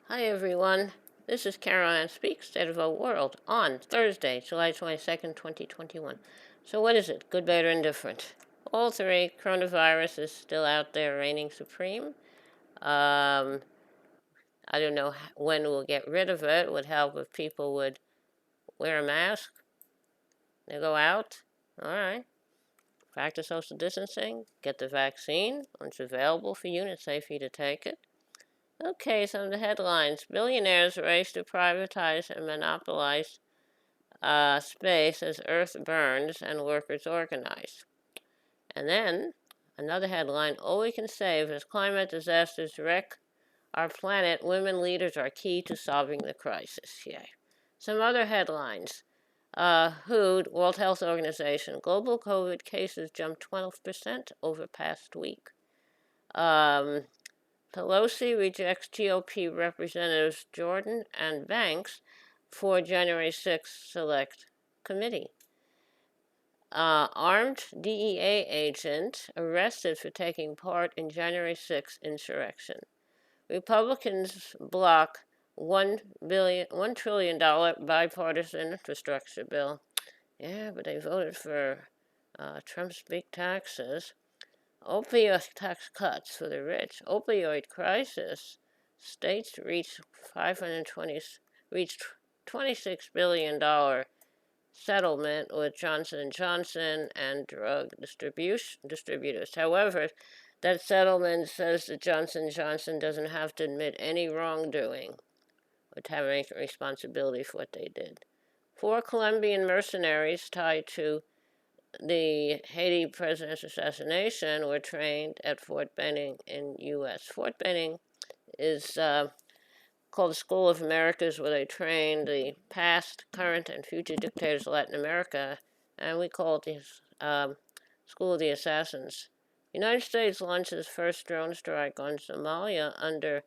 Hi everyone, this is Caroline Speaks, State of the World, on Thursday, July 22nd, 2021. So what is it, good, bad, or indifferent? All three. Coronavirus is still out there reigning supreme. I don't know when we'll get rid of it. It would help if people would wear a mask. They go out. All right. Practice social distancing. Get the vaccine when it's available for you and it's safe for you to take it. Okay, some of the headlines. Billionaires race to privatize and monopolize space as Earth burns and workers organize. And then another headline: all we can save as climate disasters wreck our planet, women leaders are key to solving the crisis. Yay. Some other headlines: WHO, World Health Organization, global COVID cases jumped 12% over past week. Pelosi rejects GOP Representatives Jordan and Banks for January 6th Select Committee. Armed DEA agent arrested for taking part in January 6th insurrection. Republicans block $1 trillion bipartisan infrastructure bill. Yeah, but they voted for Trump's big taxes. Opioid tax cuts for the rich. Opioid crisis. States reached $26 billion settlement with Johnson & Johnson and drug distributors. However, that settlement says that Johnson & Johnson doesn't have to admit any wrongdoing or to have any responsibility for what they did. 4 Colombian mercenaries tied to the Haiti president's assassination were trained at Fort Benning in U.S. Fort Benning is called the School of Americas, where they train the past, current, and future dictators of Latin America, and we call it the School of the Assassins. The United States launched its first drone strike on Somalia under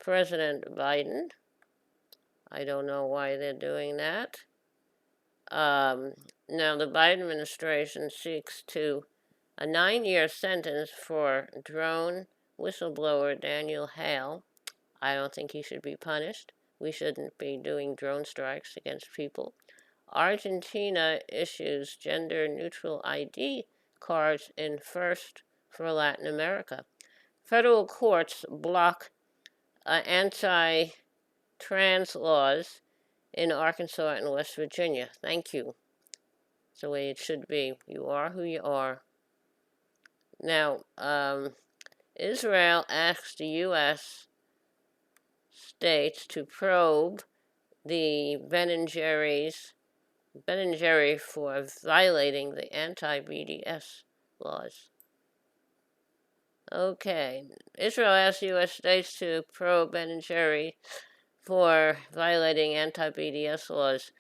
President Biden. I don't know why they're doing that. Now, the Biden administration seeks a 9-year sentence for drone whistleblower Daniel Hale. I don't think he should be punished. We shouldn't be doing drone strikes against people. Argentina issues gender neutral ID cards in first for Latin America. Federal courts block anti trans laws in Arkansas and West Virginia. Thank you. It's the way it should be. You are who you are. Now, Israel asks the U.S. states to probe the Ben & Jerry for violating the anti-BDS laws. Okay, Israel asked U.S. states to probe Ben & Jerry for violating anti-BDS laws.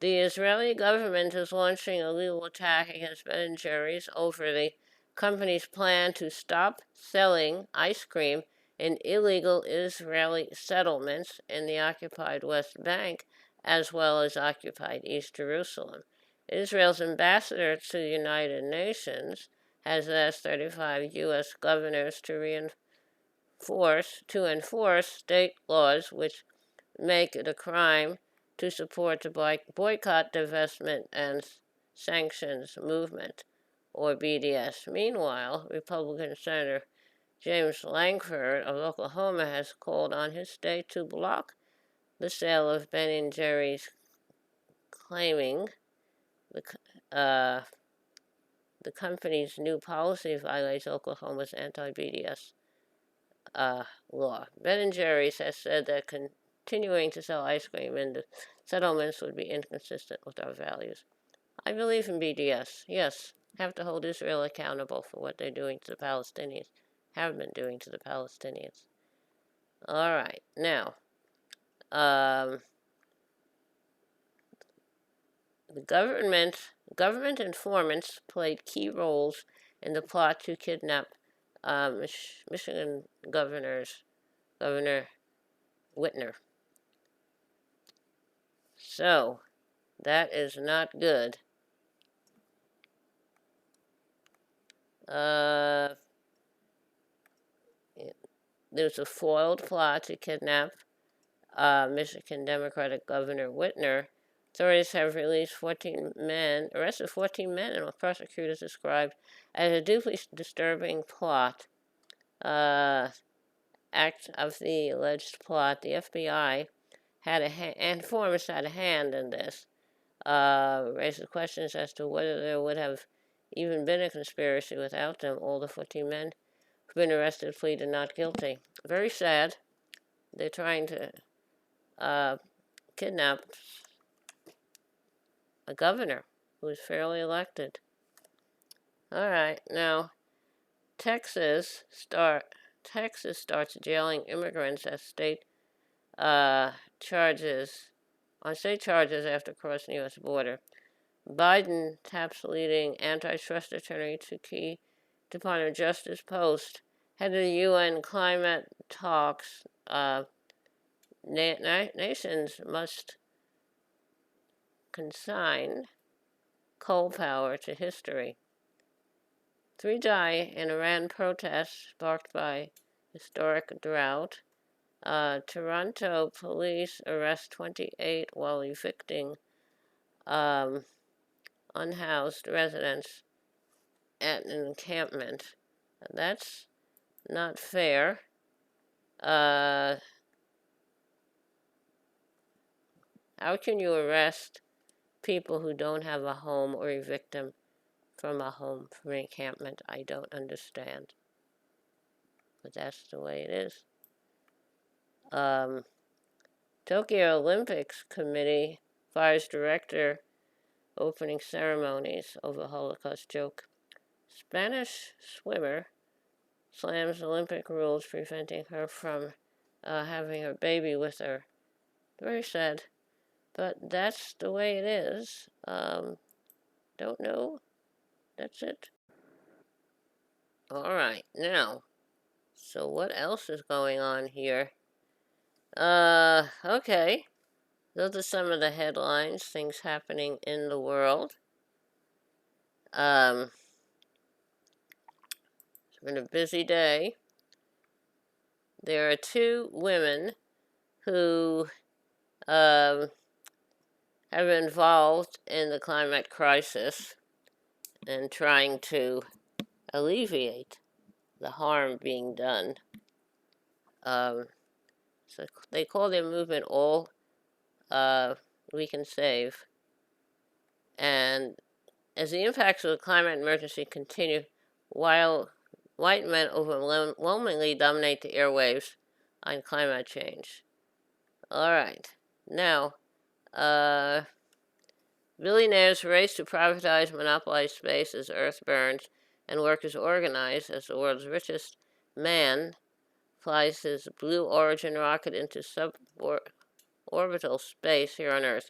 The Israeli government is launching a legal attack against Ben & Jerry's over the company's plan to stop selling ice cream in illegal Israeli settlements in the occupied West Bank, as well as occupied East Jerusalem. Israel's ambassador to the United Nations has asked 35 U.S. governors to enforce state laws which make it a crime to support the boycott, divestment, and sanctions movement, or BDS. Meanwhile, Republican Senator James Lankford of Oklahoma has called on his state to block the sale of Ben & Jerry's, claiming the company's new policy violates Oklahoma's anti-BDS law. Ben & Jerry's has said that continuing to sell ice cream in the settlements would be inconsistent with our values. I believe in BDS, yes. Have to hold Israel accountable for what they're doing to the Palestinians, have been doing to the Palestinians. All right, now, the government informants played key roles in the plot to kidnap Michigan Governor Whitmer. So, that is not good. There's a foiled plot to kidnap Michigan Democratic Governor Whitmer, authorities have arrested 14 men in what prosecutors described as a deeply disturbing plot. Act of the alleged plot. The FBI had and informers had a hand in this. Raises questions as to whether there would have even been a conspiracy without them. All the 14 men who've been arrested pleaded not guilty. Very sad. They're trying to kidnap a governor who was fairly elected. All right, now Texas starts jailing immigrants as state charges after crossing U.S. border. Biden taps leading antitrust attorney to key Department of Justice post. Head of the UN climate talks. Nations must consign coal power to history. 3 die in Iran protests sparked by historic drought. Toronto police arrest 28 while evicting unhoused residents at an encampment. That's not fair. How can you arrest people who don't have a home or evict them from a home, from an encampment? I don't understand. But that's the way it is. Tokyo Olympics Committee fires director opening ceremonies over Holocaust joke. Spanish swimmer slams Olympic rules preventing her from having her baby with her. Very sad. But that's the way it is. Don't know. That's it. All right, now, so what else is going on here? Okay. Those are some of the headlines, things happening in the world. It's been a busy day. There are 2 women who have been involved in the climate crisis and trying to alleviate the harm being done. So they call their movement All We Can Save. And as the impacts of the climate emergency continue, while white men overwhelmingly dominate the airwaves on climate change. All right. Now, billionaires race to privatize monopolized space as Earth burns and workers organize as the world's richest man flies his Blue Origin rocket into suborbital space here on Earth.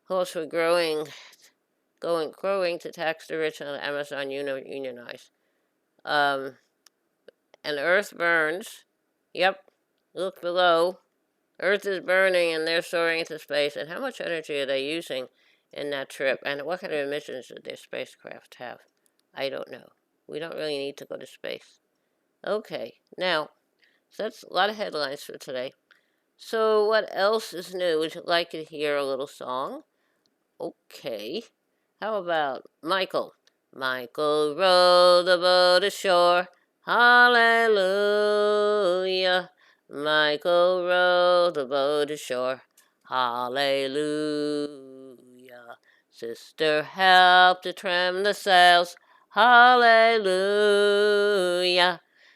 Calls for growing to tax the rich on the Amazon unionize. And Earth burns. Yep. Look below. Earth is burning and they're soaring into space. And how much energy are they using in that trip? And what kind of emissions did their spacecraft have? I don't know. We don't really need to go to space. Okay, now, so that's a lot of headlines for today. So what else is new? Would you like to hear a little song? Okay. How about Michael? Michael rowed the boat ashore. Hallelujah. Michael rowed the boat ashore. Hallelujah. Sister helped to trim the sails. Hallelujah.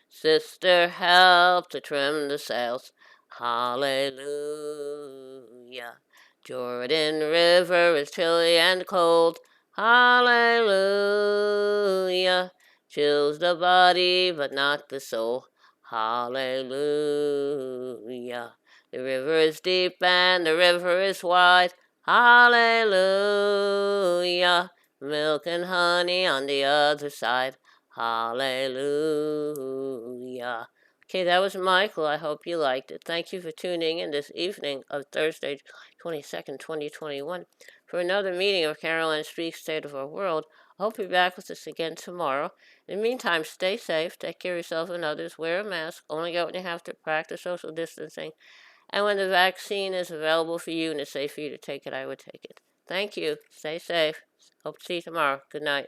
Sister helped to trim the sails. Hallelujah. Jordan River is chilly and cold. Hallelujah. Chills the body, but not the soul. Hallelujah. The river is deep and the river is wide. Hallelujah. Milk and honey on the other side. Hallelujah. Okay, that was Michael. I hope you liked it. Thank you for tuning in this evening of Thursday, 22nd, 2021, for another meeting of Caroline Speaks State of Our World. I hope you're back with us again tomorrow. In the meantime, stay safe, take care of yourself and others, wear a mask, only go when you have to, practice social distancing, And when the vaccine is available for you and it's safe for you to take it, I would take it. Thank you. Stay safe. Hope to see you tomorrow. Good night.